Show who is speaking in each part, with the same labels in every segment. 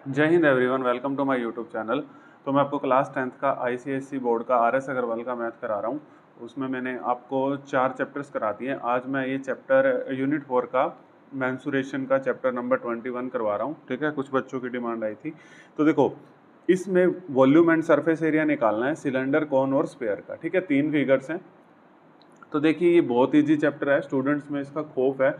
Speaker 1: जय Hind everyone, welcome to my YouTube channel. तो मैं आपको क्लास 10th का आईसीएसई बोर्ड का आरएस अग्रवाल का मैथ करा रहा हूँ। उसमें मैंने आपको 4 चैप्टर्स करा दिए हैं। आज मैं ये चैप्टर यूनिट 4 का मेंसुरेशन का चैप्टर नंबर 21 करवा रहा हूँ। ठीक है, कुछ बच्चों की डिमांड आई थी। तो देखो, इसमें वॉल्यूम एंड सरफेस एरिया निकालना है सिलेंडर, कॉन और स्पेयर का। ठीक है, 3 फिगर्स हैं। तो देखिए, ये बहुत ईजी चैप्टर है। स्टूडेंट्स में इसका खौफ है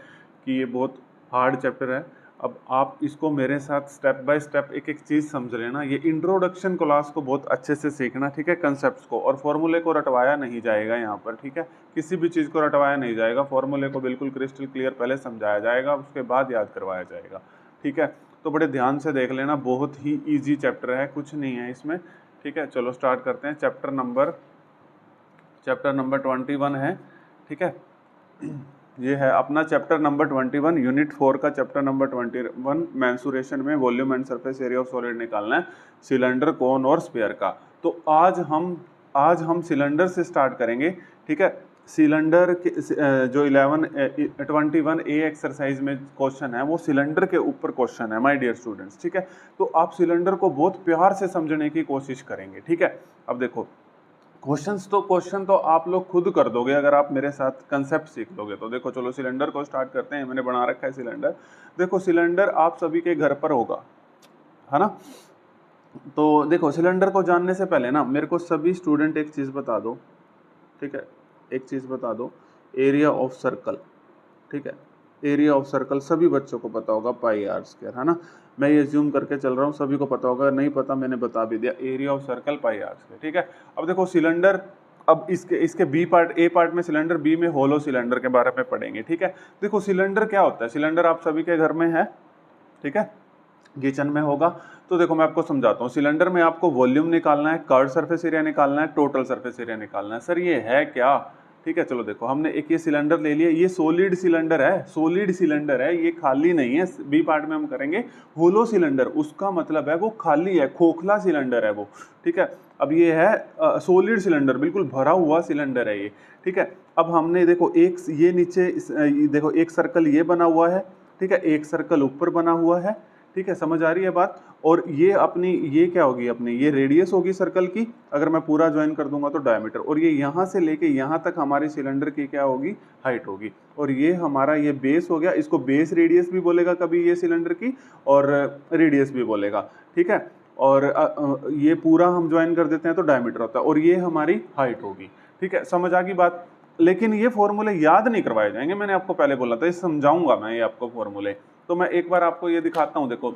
Speaker 1: कि ये बहुत हार्ड चैप्टर है। अब आप इसको मेरे साथ स्टेप बाय स्टेप एक एक चीज़ समझ लेना। ये इंट्रोडक्शन क्लास को बहुत अच्छे से सीखना, ठीक है, कंसेप्ट्स को। और फॉर्मूले को रटवाया नहीं जाएगा यहाँ पर, ठीक है, किसी भी चीज़ को रटवाया नहीं जाएगा। फॉर्मूले को बिल्कुल क्रिस्टल क्लियर पहले समझाया जाएगा, उसके बाद याद करवाया जाएगा। ठीक है, तो बड़े ध्यान से देख लेना, बहुत ही ईजी चैप्टर है, कुछ नहीं है इसमें। ठीक है, चलो स्टार्ट करते हैं। चैप्टर नंबर 21 है। ठीक है, ये है अपना चैप्टर नंबर 21, यूनिट 4 का चैप्टर नंबर 21। मेंसुरेशन में volume and surface area of solid निकालना है, सिलेंडर, कोन और स्फीयर का। तो आज हम सिलेंडर से स्टार्ट करेंगे। ठीक है, सिलेंडर के जो 21 ए एक्सरसाइज में क्वेश्चन है, वो सिलेंडर के ऊपर क्वेश्चन है माय डियर स्टूडेंट्स। ठीक है, तो आप सिलेंडर को बहुत प्यार से समझने की कोशिश करेंगे। ठीक है, अब देखो, क्वेश्चन तो आप लोग खुद कर दोगे अगर आप मेरे साथ कंसेप्ट सीख लोगे तो। देखो, चलो सिलेंडर को स्टार्ट करते हैं। मैंने बना रखा है सिलेंडर। देखो, सिलेंडर आप सभी के घर पर होगा, है ना। तो देखो, सिलेंडर को जानने से पहले ना मेरे को सभी स्टूडेंट एक चीज़ बता दो। ठीक है, एक चीज़ बता दो, एरिया ऑफ सर्कल। ठीक है, एरिया ऑफ सर्कल सभी बच्चों को पता होगा, पाई आर स्क्वायर, है ना। मैं ये ज्यूम करके चल रहा हूँ, सभी को पता होगा। नहीं पता, मैंने बता भी दिया, area of circle pi r square. ठीक है, अब देखो सिलेंडर, अब इसके बी पार्ट, ए पार्ट में सिलेंडर, बी में होलो सिलेंडर के बारे में पढ़ेंगे। ठीक है, देखो सिलेंडर क्या होता है। सिलेंडर आप सभी के घर में है, ठीक है, किचन में होगा। तो देखो, मैं आपको समझाता हूँ। सिलेंडर में आपको वॉल्यूम निकालना है, कर्व सरफेस एरिया निकालना है, टोटल सरफेस एरिया निकालना है। सर ये है क्या? ठीक है, चलो देखो, हमने एक ये सिलेंडर ले लिया। ये सॉलिड सिलेंडर है, सॉलिड सिलेंडर है, ये खाली नहीं है। बी पार्ट में हम करेंगे होलो सिलेंडर, उसका मतलब है वो खाली है, खोखला सिलेंडर है वो। ठीक है, अब ये है सॉलिड सिलेंडर, बिल्कुल भरा हुआ सिलेंडर है ये। ठीक है, अब हमने देखो एक ये नीचे देखो एक सर्कल ये बना हुआ है। ठीक है, एक सर्कल ऊपर बना हुआ है। ठीक है, समझ आ रही है बात। और ये अपनी, ये क्या होगी अपनी, ये रेडियस होगी सर्कल की। अगर मैं पूरा ज्वाइन कर दूंगा तो डायमीटर। और ये यहाँ से लेके यहाँ तक हमारी सिलेंडर की क्या होगी, हाइट होगी। और ये हमारा ये बेस हो गया, इसको बेस रेडियस भी बोलेगा कभी ये सिलेंडर की, और रेडियस भी बोलेगा। ठीक है, और ये पूरा हम ज्वाइन कर देते हैं तो डायमीटर होता है, और ये हमारी हाइट होगी। ठीक है, समझ आ गई बात। लेकिन ये फॉर्मूले याद नहीं करवाए जाएंगे, मैंने आपको पहले बोला था, ये समझाऊंगा मैं ये आपको फॉर्मूले। तो मैं एक बार आपको ये दिखाता हूँ। देखो,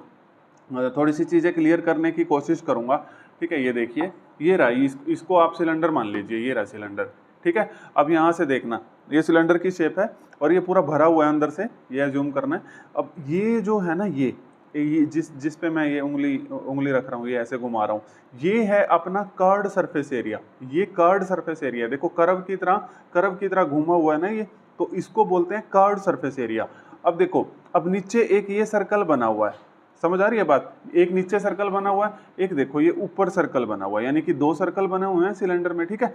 Speaker 1: थोड़ी सी चीज़ें क्लियर करने की कोशिश करूंगा। ठीक है, ये देखिए, ये रहा, इसको आप सिलेंडर मान लीजिए, ये रहा सिलेंडर। ठीक है, अब यहाँ से देखना, ये सिलेंडर की शेप है और ये पूरा भरा हुआ है अंदर से, ये जूम करना है। अब ये जो है ना, ये जिस पे मैं ये उंगली रख रहा हूँ, ये ऐसे घुमा रहा हूँ, ये है अपना कर्व्ड सरफेस एरिया। ये कर्व्ड सरफेस एरिया, देखो कर्व की तरह घूमा हुआ है ना ये, तो इसको बोलते हैं कर्व्ड सरफेस एरिया। अब देखो, अब नीचे एक ये सर्कल बना हुआ है, समझ आ रही है बात। एक नीचे सर्कल बना हुआ है, एक देखो ये ऊपर सर्कल बना हुआ है, यानी कि 2 सर्कल बने हुए हैं सिलेंडर में। ठीक है,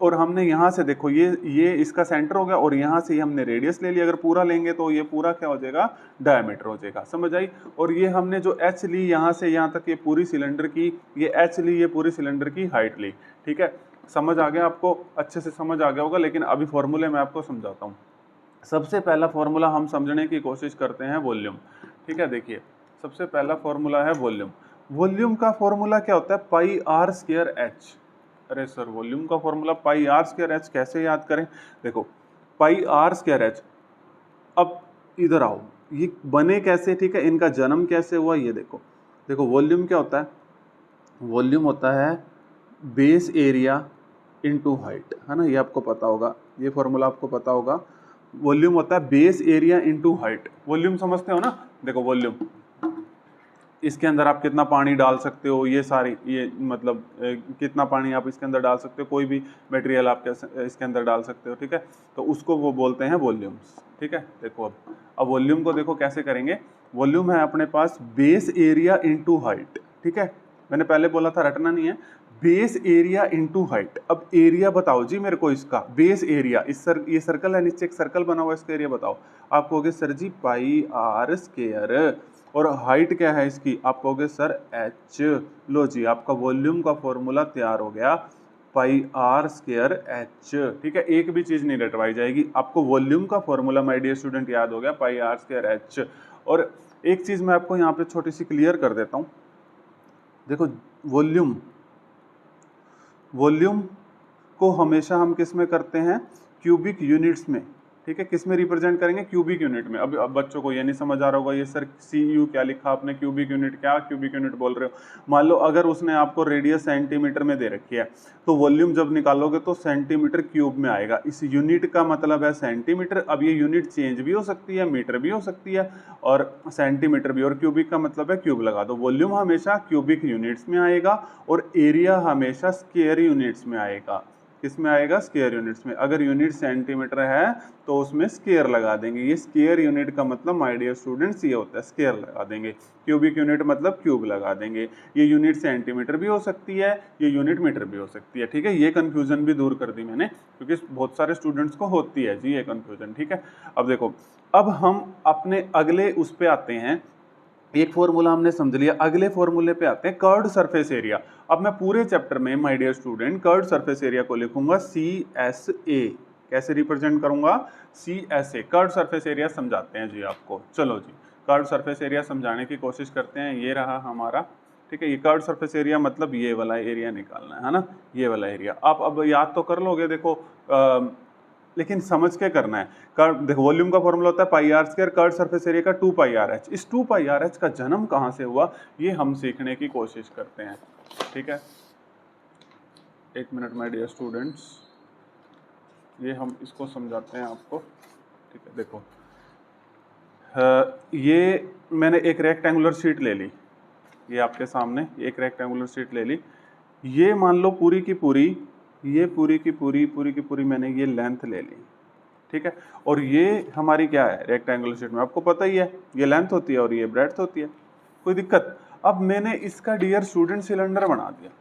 Speaker 1: और हमने यहाँ से देखो, ये इसका सेंटर हो गया, और यहाँ से हमने रेडियस ले लिया। अगर पूरा लेंगे तो ये पूरा क्या हो जाएगा, डायमीटर हो जाएगा। समझ आई। और ये हमने जो एच ली यहाँ से यहाँ तक, ये पूरी सिलेंडर की, ये एच ली, ये पूरी सिलेंडर की हाइट ली। ठीक है, समझ आ गया आपको, अच्छे से समझ आ गया होगा। लेकिन अभी फॉर्मूले मैं आपको समझाता हूँ। सबसे पहला फॉर्मूला हम समझने की कोशिश करते हैं, वॉल्यूम। ठीक है, देखिए, सबसे पहला फॉर्मूला है वॉल्यूम। वॉल्यूम का फॉर्मूला क्या होता है, पाई आर स्क्वायर एच। अरे सर, वॉल्यूम का formula pi r square h कैसे याद करें। देखो, पाई आर स्क्वायर एच। अब इधर आओ, ये बने कैसे, ठीक है, इनका जन्म कैसे हुआ, ये देखो। देखो, वॉल्यूम क्या होता है, वॉल्यूम होता है बेस एरिया इनटू हाइट, है ना। ये आपको पता होगा, ये फॉर्मूला आपको पता होगा। वॉल्यूम होता है base area into height. Volume समझते हो ना। देखो, वॉल्यूम, इसके अंदर आप कितना पानी डाल सकते हो, ये सारी, ये मतलब कितना पानी आप इसके अंदर डाल सकते हो, कोई भी मटेरियल आप इसके अंदर डाल सकते हो। ठीक है, तो उसको वो बोलते हैं वॉल्यूम्स। ठीक है, देखो, अब वॉल्यूम को देखो कैसे करेंगे। वॉल्यूम है अपने पास बेस एरिया इनटू हाइट। ठीक है, मैंने पहले बोला था, रटना नहीं है, बेस एरिया इनटू हाइट। अब एरिया बताओ जी मेरे को, इसका बेस एरिया, ये सर्कल है, नीचे एक सर्कल बना हुआ है, इसका एरिया बताओ। आप कहोगे sir ji pi r square, और हाइट क्या है इसकी, आप कहोगे सर h। लो जी, आपका वॉल्यूम का फॉर्मूला तैयार हो गया, पाई आर स्क्वायर एच। ठीक है, एक भी चीज नहीं रटवाई जाएगी, आपको वॉल्यूम का फॉर्मूला माय डियर स्टूडेंट याद हो गया, पाई आर स्क्वायर एच। और एक चीज मैं आपको यहाँ पे छोटी सी क्लियर कर देता हूँ, देखो वॉल्यूम, वॉल्यूम को हमेशा हम किस में करते हैं, क्यूबिक यूनिट्स में। ठीक है, किस में रिप्रेजेंट करेंगे, क्यूबिक यूनिट में। अब बच्चों को ये नहीं समझ आ रहा होगा, ये सर CU क्या लिखा आपने, क्यूबिक यूनिट, क्या क्यूबिक यूनिट बोल रहे हो। मान लो अगर उसने आपको रेडियस सेंटीमीटर में दे रखी है, तो वॉल्यूम जब निकालोगे तो सेंटीमीटर क्यूब में आएगा। इस यूनिट का मतलब है सेंटीमीटर। अब ये यूनिट चेंज भी हो सकती है, मीटर भी हो सकती है और सेंटीमीटर भी, और क्यूबिक का मतलब है क्यूब लगा दो। वॉल्यूम हमेशा क्यूबिक यूनिट्स में आएगा और एरिया हमेशा स्क्वायर यूनिट्स में आएगा। किस में आएगा, स्क्वायर यूनिट्स में। अगर यूनिट सेंटीमीटर है तो उसमें स्क्वायर लगा देंगे। ये स्क्वायर यूनिट का मतलब माय डियर स्टूडेंट्स ये होता है, स्क्वायर लगा देंगे। क्यूबिक यूनिट मतलब क्यूब लगा देंगे। ये यूनिट सेंटीमीटर भी हो सकती है, ये यूनिट मीटर भी हो सकती है। ठीक है, ये कंफ्यूजन भी दूर कर दी मैंने, क्योंकि बहुत सारे स्टूडेंट्स को होती है जी ये कंफ्यूजन। ठीक है, अब देखो, अब हम अपने अगले उस पे आते हैं। एक फॉर्मूला हमने समझ लिया, अगले फॉर्मूले पे आते हैं, कर्व्ड सरफेस एरिया। अब मैं पूरे चैप्टर में my dear student curved surface area को लिखूंगा CSA। कैसे रिप्रेजेंट करूंगा, CSA। कर्व्ड सरफेस एरिया समझाते हैं जी आपको। चलो जी, कर्व्ड सरफेस एरिया समझाने की कोशिश करते हैं। ये रहा हमारा, ठीक है, ये कर्व्ड सरफेस एरिया मतलब ये वाला एरिया निकालना है ना, ये वाला एरिया। आप अब याद तो कर लोगे, देखो लेकिन समझ के करना है। कर्व, देखो वॉल्यूम का फॉर्मूला होता है pi r square, curve surface area का 2 पाई आर एच। इस 2 पाई आर एच का जन्म कहाँ से हुआ, ये हम सीखने की कोशिश करते हैं। ठीक है, एक मिनट माय डियर स्टूडेंट्स, ये हम इसको समझाते हैं आपको। ठीक है, देखो ये मैंने एक रेक्टेंगुलर शीट ले ली, ये आपके सामने एक रेक्टेंगुलर शीट ले ली। ये मान लो पूरी की पूरी, ये पूरी की पूरी मैंने ये लेंथ ले ली। ठीक है, और ये हमारी क्या है, रेक्टेंगुलर शीट में आपको पता ही है ये लेंथ होती है और ये ब्रेड्थ होती है, कोई दिक्कत। अब मैंने इसका डियर स्टूडेंट सिलेंडर बना दिया,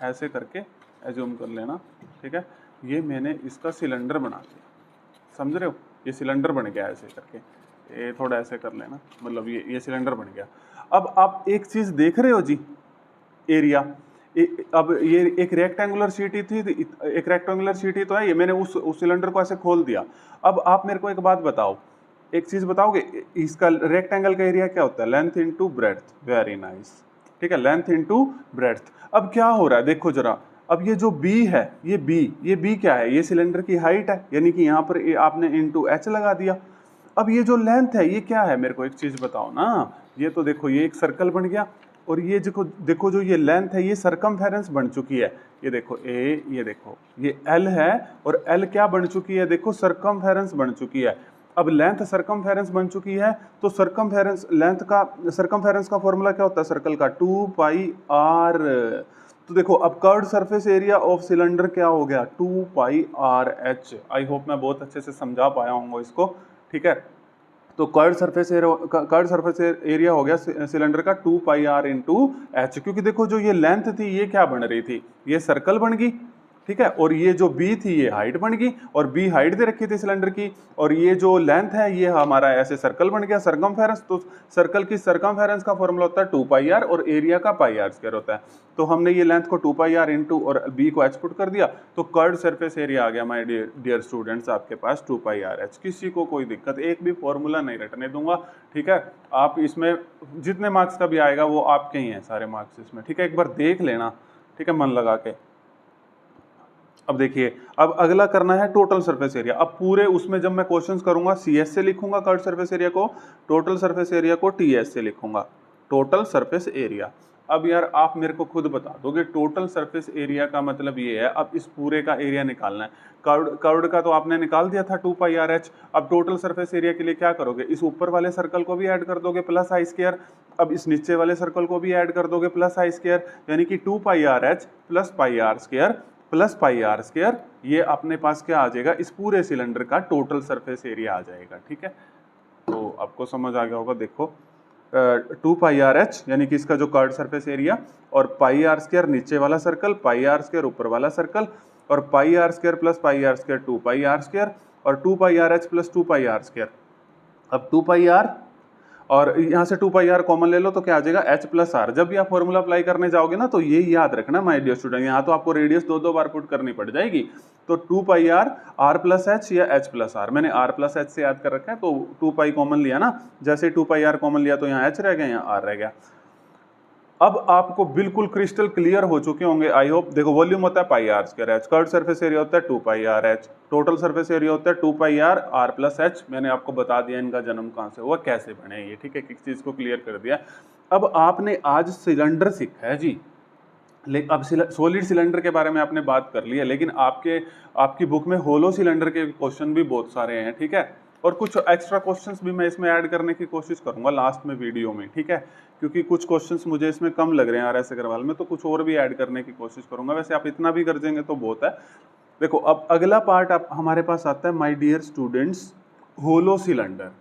Speaker 1: ऐसे करके एज्यूम कर लेना। ठीक है, ये मैंने इसका सिलेंडर बना दिया, समझ रहे हो, ये सिलेंडर बन गया ऐसे करके। ये थोड़ा ऐसे कर लेना, मतलब ये सिलेंडर बन गया। अब आप एक चीज देख रहे हो जी, एरिया, अब ये एक रेक्टेंगुलर शीट ही थी, एक रेक्टेंगुलर शीट ही तो है ये, मैंने उस सिलेंडर को ऐसे खोल दिया। अब आप मेरे को एक बात बताओ, एक चीज बताओगे, इसका रेक्टेंगल का एरिया क्या होता है, length into breadth. Very nice, ठीक है, लेंथ इनटू ब्रेड्थ। अब क्या हो रहा है देखो जरा, अब ये जो B है, ये B क्या है, ये सिलेंडर की हाइट है, यानी कि यहाँ पर आपने इनटू H लगा दिया। अब ये जो लेंथ है ये क्या है, मेरे को एक चीज बताओ ना, ये तो देखो ये एक सर्कल बन गया, और ये देखो जो ये लेंथ है ये सरकमफेरेंस बन चुकी है। ये देखो ये देखो ये L है, और L क्या बन चुकी है, देखो सरकमफेरेंस बन चुकी है। अब लेंथ सरकमफेरेंस बन चुकी है, तो सरकमफेरेंस लेंथ का सरकमफेरेंस का फॉर्मूला क्या होता है सर्कल का, 2 पाई आर। तो देखो अब curved surface area of cylinder क्या हो गया, 2 pi r H. I hope मैं बहुत अच्छे से समझा पाया हूँ इसको। ठीक है, तो कर्व्ड सरफेस एरिया हो गया सिलेंडर का 2 पाई आर इंटू एच, क्योंकि देखो जो ये लेंथ थी ये क्या बन रही थी, ये सर्कल बन गई। ठीक है, और ये जो B थी ये हाइट बन गई, और B हाइट दे रखी थी सिलेंडर की, और ये जो लेंथ है ये हमारा ऐसे सर्कल बन गया, सरकमफेरेंस। तो सर्कल की सरकमफेरेंस का फॉर्मूला होता है 2 पाई आर, और एरिया का पाई आर स्क्वायर होता है। तो हमने ये लेंथ को 2 पाई आर इंटू और B को H पुट कर दिया, तो कर्व्ड सरफेस एरिया आ गया माय डियर स्टूडेंट्स आपके पास 2 पाई आर एच। किसी को कोई दिक्कत, एक भी फॉर्मूला नहीं रटने दूंगा। ठीक है, आप इसमें जितने मार्क्स का भी आएगा वो आपके ही हैं सारे मार्क्स इसमें। ठीक है, एक बार देख लेना, ठीक है, मन लगा के। अब देखिए, अब अगला करना है टोटल सरफेस एरिया। अब पूरे उसमें जब मैं क्वेश्चंस करूंगा CS से लिखूंगा कर्व्ड सरफेस एरिया को, टोटल सरफेस एरिया को TS से लिखूंगा, टोटल सरफेस एरिया। अब यार आप मेरे को खुद बता दोगे टोटल सरफेस एरिया का मतलब ये है, अब इस पूरे का एरिया निकालना है। कर्व्ड का तो आपने निकाल दिया था 2 पाई आर एच। अब टोटल सरफेस एरिया के लिए क्या करोगे, इस ऊपर वाले सर्कल को भी ऐड कर दोगे प्लस आई स्क्वायर, अब इस नीचे वाले सर्कल को भी ऐड कर दोगे प्लस आई स्क्वायर, यानी कि 2 pi r h plus pi r square plus pi r square. ये अपने पास क्या आ जाएगा, इस पूरे सिलेंडर का टोटल सरफेस एरिया आ जाएगा। ठीक है, तो आपको समझ आ गया होगा। देखो 2 पाई आर एच यानी कि इसका जो कर्व्ड सरफेस एरिया, और पाई आर स्क्वायर नीचे वाला सर्कल, पाई आर स्क्वायर ऊपर वाला सर्कल, और pi r square plus pi r square 2 pi r square, और 2 pi r h plus 2 pi r square. अब 2 पाई आर और यहाँ से 2πr कॉमन ले लो तो क्या आ जाएगा h प्लस आर। जब भी आप फॉर्मूला अप्लाई करने जाओगे ना तो ये याद रखना माय डियर स्टूडेंट, यहाँ तो आपको रेडियस दो बार पुट करनी पड़ जाएगी। तो 2πr r प्लस एच या h प्लस आर, मैंने r प्लस एच से याद कर रखा है तो 2π कॉमन लिया ना, जैसे 2πr कॉमन लिया तो यहाँ h रह गया, यहाँ r रह गया। अब आपको बिल्कुल क्रिस्टल क्लियर हो चुके होंगे आई होप। देखो वॉल्यूम होता है pi r square h, curve surface area होता है 2πr h, total surface area होता है 2πr r प्लस एच। मैंने आपको बता दिया इनका जन्म कहाँ से हुआ, कैसे बने ये, ठीक है, एक चीज को क्लियर कर दिया। अब आपने आज सिलेंडर सीखा है जी, अब सॉलिड सिलेंडर के बारे में आपने बात कर ली है, लेकिन आपकी बुक में होलो सिलेंडर के क्वेश्चन भी बहुत सारे हैं, ठीक है, और कुछ एक्स्ट्रा क्वेश्चंस भी मैं इसमें ऐड करने की कोशिश करूंगा लास्ट में वीडियो में, ठीक है, क्योंकि कुछ क्वेश्चंस मुझे इसमें कम लग रहे हैं RS अग्रवाल में, तो कुछ और भी ऐड करने की कोशिश करूंगा। वैसे आप इतना भी कर देंगे तो बहुत है। देखो अब अगला पार्ट आप हमारे पास आता है my dear students, hollow cylinder.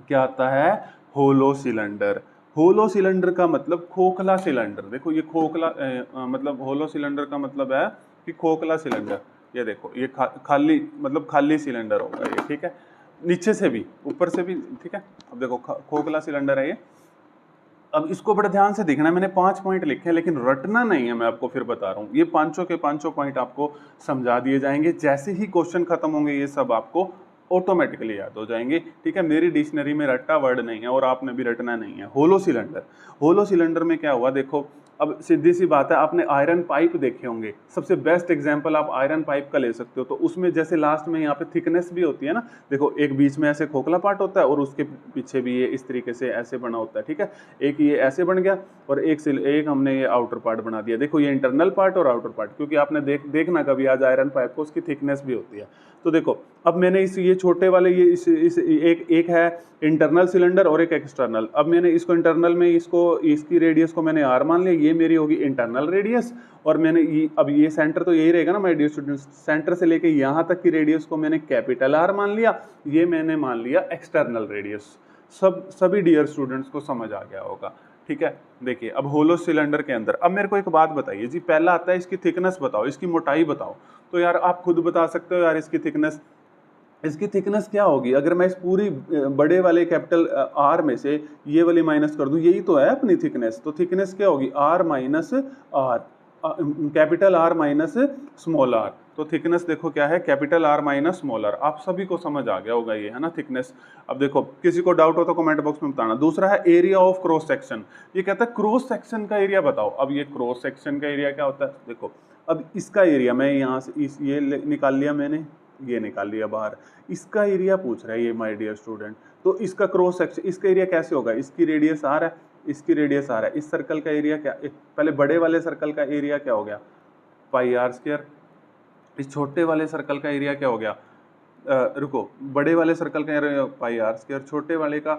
Speaker 1: क्या आता है? Hollow cylinder. होलो सिलेंडर का मतलब खोखला सिलेंडर। देखो ये खोखला मतलब होलो सिलेंडर का मतलब है कि खोखला सिलेंडर। ये देखो ये खाली मतलब खाली सिलेंडर होगा ये, ठीक है, नीचे से भी ऊपर से भी, ठीक है। अब देखो खोखला सिलेंडर है ये। अब इसको बड़े ध्यान से देखना है, मैंने 5 पॉइंट लिखे हैं लेकिन रटना नहीं है, मैं आपको फिर बता रहा हूँ। ये पांचों के पांचों पॉइंट आपको समझा दिए जाएंगे, जैसे ही क्वेश्चन खत्म होंगे ये सब आपको ऑटोमेटिकली याद हो जाएंगे, ठीक है। मेरी डिक्शनरी में रट्टा वर्ड नहीं है और आपने भी रटना नहीं है। होलो सिलेंडर, होलो सिलेंडर में क्या हुआ, देखो अब सीधी सी बात है, आपने आयरन पाइप देखे होंगे, सबसे बेस्ट एग्जांपल आप आयरन पाइप का ले सकते हो। तो उसमें जैसे लास्ट में यहाँ पे थिकनेस भी होती है ना, देखो एक बीच में ऐसे खोखला पार्ट होता है और उसके पीछे भी ये इस तरीके से ऐसे बना होता है, ठीक है। एक ये ऐसे बन गया और एक हमने ये आउटर पार्ट बना दिया। देखो ये इंटरनल पार्ट और आउटर पार्ट, क्योंकि आपने देखना कभी आज आयरन पाइप को, उसकी थिकनेस भी होती है। तो देखो अब मैंने ये छोटे वाले ये इस एक है इंटरनल सिलेंडर और एक एक्सटर्नल। अब मैंने इसको इंटरनल में इसकी रेडियस को मैंने r मान लिया, ये मेरी होगी इंटरनल रेडियस। और मैंने अब ये सेंटर तो यही रहेगा ना माय डियर स्टूडेंट्स, सेंटर से लेके यहाँ तक की रेडियस को मैंने कैपिटल R मान लिया, ये मैंने मान लिया एक्सटर्नल रेडियस। सभी डियर स्टूडेंट्स को समझ आ गया होगा, ठीक है। देखिए अब होलो सिलेंडर के अंदर अब मेरे को एक बात बताइए जी, पहला आता है इसकी थिकनेस बताओ, इसकी मोटाई बताओ। तो यार आप खुद बता सकते हो यार इसकी थिकनेस क्या होगी। अगर मैं इस पूरी बड़े वाले कैपिटल R में से ये वाली माइनस कर दूं, यही तो है अपनी थिकनेस। तो थिकनेस क्या होगी, R minus r, capital R minus small r। तो थिकनेस देखो क्या है, capital R minus small r। आप सभी को समझ आ गया होगा ये, है ना, थिकनेस। अब देखो किसी को डाउट हो तो कमेंट बॉक्स में बताना। दूसरा है एरिया ऑफ क्रॉस सेक्शन। ये कहता है क्रॉस सेक्शन का एरिया बताओ। अब ये क्रॉस सेक्शन का एरिया क्या होता है, देखो अब इसका एरिया मैं यहाँ से ये निकाल लिया, मैंने ये निकाल लिया बाहर, इसका एरिया पूछ रहा है ये माय डियर स्टूडेंट। तो इसका क्रॉस सेक्शन, इसका एरिया कैसे होगा, इसकी रेडियस r है, इसकी रेडियस r है, इस सर्कल का एरिया क्या, पहले बड़े वाले सर्कल का एरिया क्या हो गया, पाई r स्क्वायर। इस छोटे वाले सर्कल का एरिया क्या हो गया, रुको, बड़े वाले सर्कल का एरिया पाई r स्क्वायर, छोटे वाले का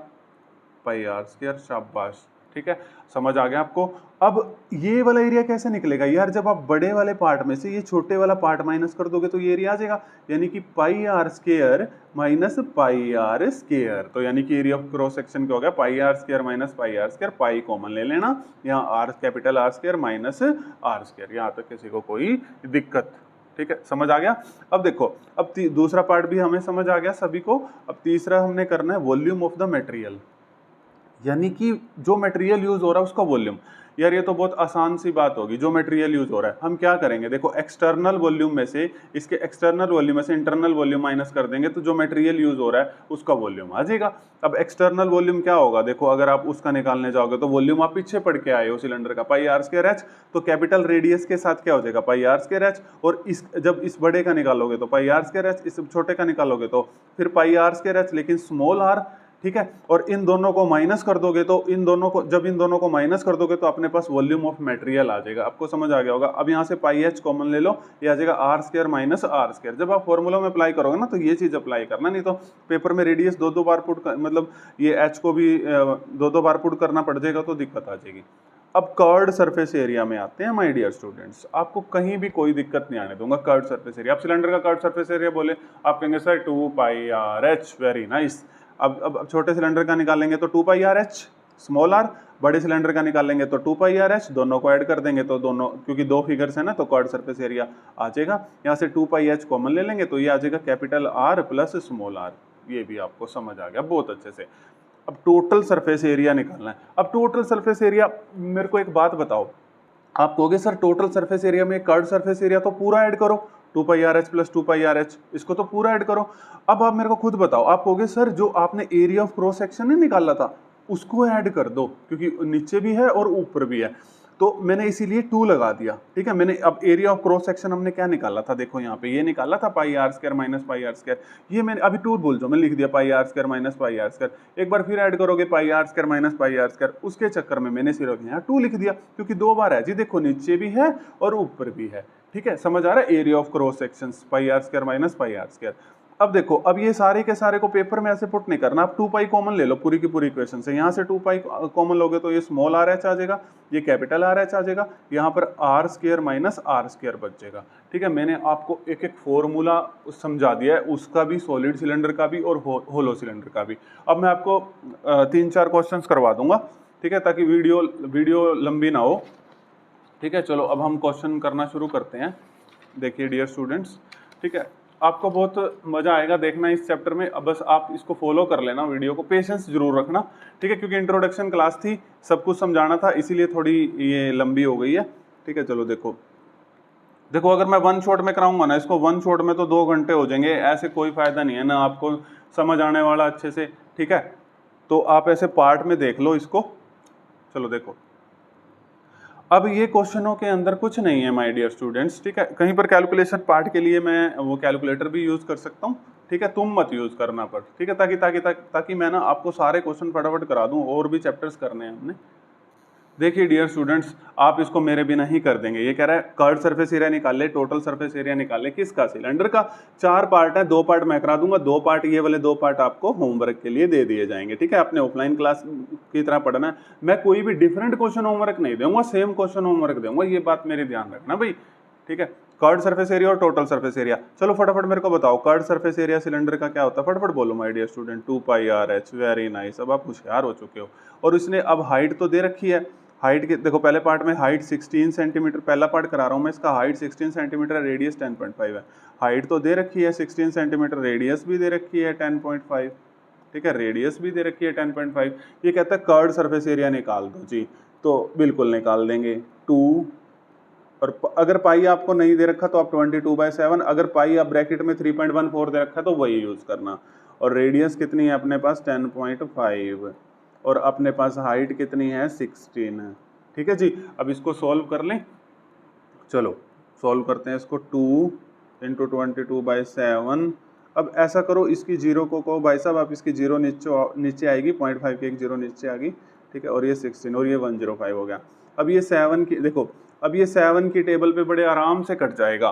Speaker 1: पाई r स्क्वायर। शाबाश, ठीक है, समझ आ गया आपको। अब ये वाला एरिया कैसे निकलेगा यार, जब आप बड़े वाले पार्ट में से ये छोटे वाला पार्ट माइनस कर दोगे तो ये एरिया आ जाएगा, यानी कि पाई r square minus pi r square. तो यानी कि एरिया ऑफ क्रॉस सेक्शन क्या हो गया, पाई r square minus pi r square. Pi common ले लेना, यहाँ r capital R square minus r square. यहाँ तक किसी को कोई दिक्कत, ठीक है, समझ आ गया। अब देखो अब दूसरा पार्ट भी हमें समझ आ गया सभी को। अब तीसरा हमने करना है वॉल्यूम ऑफ द मटेरियल, यानी कि जो मटेरियल यूज हो रहा है उसका वॉल्यूम। यार ये तो बहुत आसान सी बात होगी, जो मटेरियल यूज हो रहा है हम क्या करेंगे, देखो एक्सटर्नल वॉल्यूम में से, इसके एक्सटर्नल वॉल्यूम में से इंटरनल वॉल्यूम माइनस कर देंगे तो जो मटेरियल यूज हो रहा है उसका वॉल्यूम आ जाएगा। अब एक्सटर्नल वॉल्यूम क्या होगा, देखो अगर आप उसका निकालने जाओगे तो वॉल्यूम आप पीछे पढ़ के आए हो सिलेंडर का, पाई r स्क्वायर h। तो कैपिटल रेडियस के साथ क्या हो जाएगा, पाई r स्क्वायर h। और जब इस बड़े का निकालोगे तो पाई r स्क्वायर h, इस छोटे का निकालोगे तो फिर पाई r स्क्वायर h, लेकिन स्मॉल r, ठीक है। और इन दोनों को माइनस कर दोगे तो जब इन दोनों को माइनस कर दोगे तो अपने पास वॉल्यूम ऑफ मटेरियल आ जाएगा। आपको समझ आ गया होगा। अब यहाँ से पाई h कॉमन ले लो, ये आ जाएगा r square minus r square. जब आप फॉर्मूला में अप्लाई करोगे ना तो ये चीज अप्लाई करना, नहीं तो पेपर में रेडियस दो बार पुट मतलब ये h को भी दो बार पुट करना पड़ जाएगा तो दिक्कत आ जाएगी। अब कर्व्ड सरफेस एरिया में आते हैं माय डियर स्टूडेंट्स, आपको कहीं भी कोई दिक्कत नहीं आने दूंगा। कर्व्ड सरफेस एरिया, आप सिलेंडर का कर्व्ड सरफेस एरिया बोले आप कहेंगे सर 2πr/h, वेरी नाइस। अब छोटे सिलेंडर का निकालेंगे तो 2πr/h स्मॉल r, बड़े सिलेंडर का निकालेंगे तो 2πr/h, दोनों को ऐड कर देंगे तो दोनों, क्योंकि दो फिगर्स है ना तो कर्व्ड सरफेस एरिया आ जाएगा। यहाँ से 2πh कॉमन ले लेंगे तो ये आ जाएगा capital R plus small r। ये भी आपको समझ आ गया बहुत अच्छे से। अब टोटल सरफेस एरिया निकालना है। अब टोटल सरफेस एरिया, मेरे को एक बात बताओ, आप कहोगे सर टोटल सरफेस एरिया में कर्व सरफेस एरिया तो पूरा ऐड करो, 2πRh प्लस 2πRh, इसको तो पूरा ऐड करो। अब आप मेरे को खुद बताओ, आप कहोगे सर जो आपने एरिया ऑफ क्रॉस सेक्शन नहीं निकाला था उसको ऐड कर दो, क्योंकि नीचे भी है और ऊपर भी है, तो मैंने इसीलिए 2 लगा दिया। ठीक है, मैंने अब एरिया ऑफ क्रॉस सेक्शन हमने क्या निकाला था, देखो यहाँ पे ये निकाला था πr² माइनस πr², ये मैंने अभी 2 बोल दो, मैंने लिख दिया πr² माइनस πr², एक बार फिर ऐड करोगे πr² माइनस πr², उसके चक्कर में मैंने सिर्फ यहाँ 2 लिख दिया, क्योंकि 2 बार है जी, देखो नीचे भी है और ऊपर भी है। ठीक है, समझ आ रहा है, area of cross section πr² minus πr²। अब देखो, अब ये सारे के सारे को पेपर में ऐसे पुट नहीं करना, आप 2π कॉमन ले लो पूरी की पूरी इक्वेशन से, यहाँ से 2π कॉमन लोगे तो ये स्मॉल RH आ जाएगा, ये कैपिटल RH आ जाएगा, यहाँ पर r² माइनस r² बच जाएगा। ठीक है, मैंने आपको एक एक फॉर्मूला समझा दिया है, उसका भी, सॉलिड सिलेंडर का भी और होलो सिलेंडर का भी। अब मैं आपको 3-4 क्वेश्चंस करवा दूंगा, ठीक है, ताकि वीडियो लंबी ना हो। ठीक है, चलो अब हम क्वेश्चन करना शुरू करते हैं। देखिए डियर स्टूडेंट्स, ठीक है, आपको बहुत मजा आएगा देखना इस चैप्टर में, अब बस आप इसको फॉलो कर लेना, वीडियो को पेशेंस जरूर रखना। ठीक है, क्योंकि इंट्रोडक्शन क्लास थी, सब कुछ समझाना था, इसीलिए थोड़ी ये लंबी हो गई है। ठीक है, चलो देखो अगर मैं 1 शॉट में कराऊंगा ना इसको, 1 शॉट में तो 2 घंटे हो जाएंगे, ऐसे कोई फायदा नहीं है ना, आपको समझ आने वाला अच्छे से। ठीक है, तो आप ऐसे पार्ट में देख लो इसको। चलो देखो, अब ये क्वेश्चनों के अंदर कुछ नहीं है माय डियर स्टूडेंट्स। ठीक है, कहीं पर कैलकुलेशन पार्ट के लिए मैं वो कैलकुलेटर भी यूज कर सकता हूँ। ठीक है, तुम मत यूज करना पर, ठीक है, ताकि मैं ना आपको सारे क्वेश्चन फटाफट करा दूं, और भी चैप्टर्स करने हैं हमने। देखिए डियर स्टूडेंट्स, आप इसको मेरे बिना ही कर देंगे। ये कह रहा है कर्व सरफेस एरिया निकाल ले, टोटल सरफेस एरिया निकाल ले, किसका, सिलेंडर का। 4 पार्ट है, 2 पार्ट मैं करा दूंगा, 2 पार्ट ये वाले 2 पार्ट आपको होमवर्क के लिए दे दिए जाएंगे। ठीक है, आपने ऑफलाइन क्लास की तरह पढ़ना है, मैं कोई भी डिफरेंट क्वेश्चन होमवर्क नहीं दूंगा, सेम क्वेश्चन होमवर्क दूंगा, ये बात मेरी ध्यान रखना भाई। ठीक है, कर्व सरफेस एरिया और टोटल सरफेस एरिया। चलो फटाफट मेरे को बताओ, कर्व सरफेस एरिया सिलेंडर का क्या होता है, फटाफट बोलो my dear student. 2πRh, very nice, अब आप होशियार हो चुके हो। और इसने अब हाइट तो दे रखी है, हाइट के देखो, पहले पार्ट में हाइट 16 सेंटीमीटर, पहला पार्ट करा रहा हूँ मैं, इसका हाइट 16 सेंटीमीटर है, रेडियस 10.5 है। हाइट तो दे रखी है 16 सेंटीमीटर, रेडियस भी दे रखी है 10.5। ठीक है, रेडियस भी दे रखी है 10.5। ये कहता है कर्व सरफेस एरिया निकाल दो जी, तो बिल्कुल निकाल देंगे 2, और अगर पाई आपको नहीं दे रखा तो आप 22/7, अगर पाई आप ब्रैकेट में 3.14 दे रखा तो वही यूज करना। और रेडियस कितनी है अपने पास, 10.5, और अपने पास हाइट कितनी है, 16। ठीक है जी, अब इसको सॉल्व कर लें। चलो सॉल्व करते हैं इसको, 2 × 22/7। अब ऐसा करो, इसकी जीरो को कहो भाई साहब, आप इसकी जीरो नीचे आएगी, 0.5 की एक जीरो नीचे आ गई। ठीक है, और ये 16 और ये 105 हो गया। अब ये 7 की देखो, अब ये 7 की टेबल पे बड़े आराम से कट जाएगा।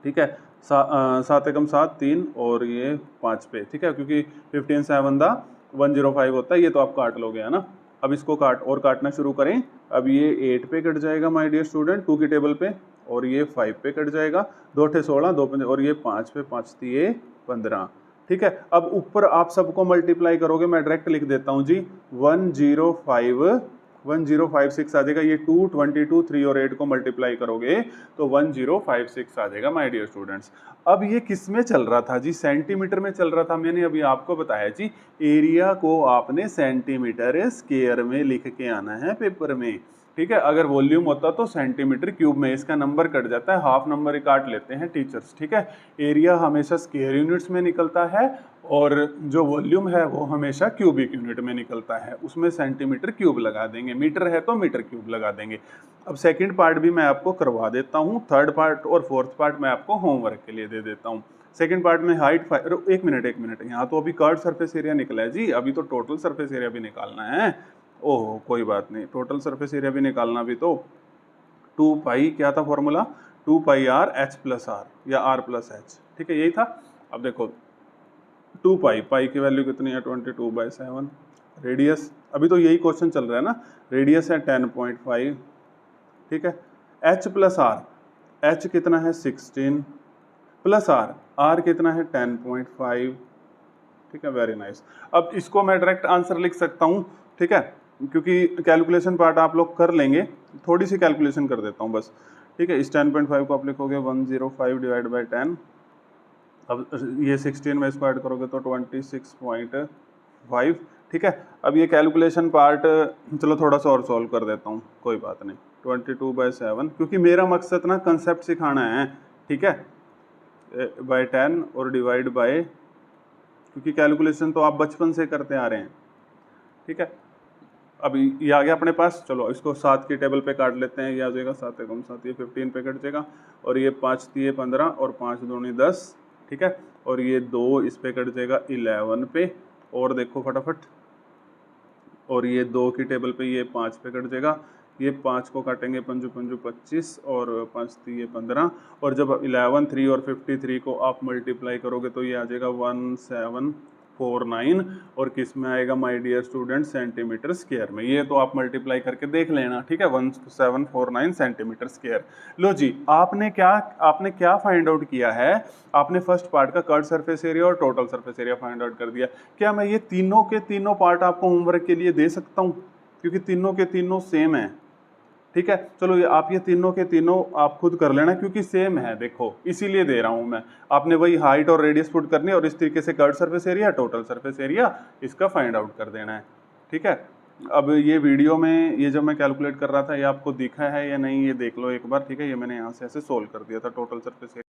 Speaker 1: ठीक है, 7 एकम 7, 3 और ये 5 पे। ठीक है, क्योंकि 15 7 दा 105 होता है, ये तो आप काट लोगे, है ना। अब इसको काटना शुरू करें। अब ये 8 पे कट जाएगा माय डियर स्टूडेंट, 2 की टेबल पे, और ये 5 पे कट जाएगा, 2 × 16, 2 × और ये 5 पे, 5 × 15। ठीक है, अब ऊपर आप सबको मल्टीप्लाई करोगे, मैं डायरेक्ट लिख देता हूँ जी, 1056 आ जाएगा। ये 2, 22, 3 और 8 को मल्टीप्लाई करोगे तो 1056 आ जाएगा माय डियर स्टूडेंट्स। अब ये किस में चल रहा था जी, सेंटीमीटर में चल रहा था। मैंने अभी आपको बताया जी, एरिया को आपने सेंटीमीटर स्क्वायर में लिख के आना है पेपर में। ठीक है, अगर वॉल्यूम होता तो सेंटीमीटर क्यूब में, इसका नंबर कट जाता है, हाफ नंबर ही काट लेते हैं टीचर्स। ठीक है, एरिया हमेशा स्क्वायर यूनिट्स में निकलता है, और जो वॉल्यूम है वो हमेशा क्यूबिक यूनिट में निकलता है, उसमें सेंटीमीटर क्यूब लगा देंगे, मीटर है तो मीटर क्यूब लगा देंगे। अब सेकंड पार्ट भी मैं आपको करवा देता हूँ, थर्ड पार्ट और फोर्थ पार्ट मैं आपको होमवर्क के लिए दे देता हूँ। सेकंड पार्ट में हाइट, एक मिनट, यहाँ तो अभी कर्व सरफेस एरिया निकला है जी, अभी तो टोटल सरफेस एरिया भी निकालना है। ओह कोई बात नहीं, टोटल सरफेस एरिया भी निकालना भी तो 2π, क्या था फॉर्मूला, 2πRh + r या r + h। ठीक है, यही था। अब देखो 2π, पाई की वैल्यू कितनी है, 22/7। रेडियस, अभी तो यही क्वेश्चन चल रहा है ना, रेडियस है 10.5। ठीक है, h + r, h कितना है 16 + r, r कितना है 10.5। ठीक है, वेरी नाइस। अब इसको मैं डायरेक्ट आंसर लिख सकता हूँ। ठीक है, क्योंकि कैलकुलेशन पार्ट आप लोग कर लेंगे, थोड़ी सी कैलकुलेशन कर देता हूँ बस। ठीक है, इस 10.5 को आप लिखोगे 105 / 10। अब ये 16 में इसको ऐड करोगे तो 26.5 ठीक है। अब ये कैलकुलेशन पार्ट चलो थोड़ा सा और सॉल्व कर देता हूँ, कोई बात नहीं। 22/7, क्योंकि मेरा मकसद ना कंसेप्ट सिखाना है, ठीक है, बाय 10 और डिवाइड बाय, क्योंकि कैलकुलेशन तो आप बचपन से करते आ रहे हैं, ठीक है। अब ये आ गया अपने पास, चलो इसको 7 की टेबल पे काट लेते हैं। ये आ जाएगा 7 एकम 7, ये 15 पे कट जाएगा, और ये 5 3 15 और 5 दूनी 10, ठीक है। और ये 2 इस पे कट जाएगा 11 पे, और देखो फटाफट, और ये 2 की टेबल पे ये 5 पे कट जाएगा, ये 5 को काटेंगे 5 5 25 और 5 3 15, और जब 11 3 और 53 को आप मल्टीप्लाई करोगे तो ये आ जाएगा 1749, और किस में आएगा my dear student, centimetre square में। ये तो आप मल्टीप्लाई करके देख लेना, ठीक है, 1749 सेंटीमीटर स्क्वायर। लो जी, आपने क्या फाइंड आउट किया है, आपने फर्स्ट पार्ट का कर्व सरफेस एरिया और total surface area find out कर दिया। क्या मैं ये तीनों के तीनों पार्ट आपको होमवर्क के लिए दे सकता हूँ, क्योंकि तीनों के तीनों सेम है, ठीक है। चलो ये तीनों के तीनों आप खुद कर लेना, क्योंकि सेम है, देखो इसीलिए दे रहा हूं मैं। आपने वही हाइट और रेडियस पुट करनी है, और इस तरीके से curve surface area, total surface area, इसका फाइंड आउट कर देना है, ठीक है। अब ये वीडियो में ये जब मैं कैलकुलेट कर रहा था, ये आपको दिखा है या नहीं, ये देख लो एक बार, ठीक है। ये मैंने यहाँ से ऐसे सोल्व कर दिया था टोटल सरफेस एरिया।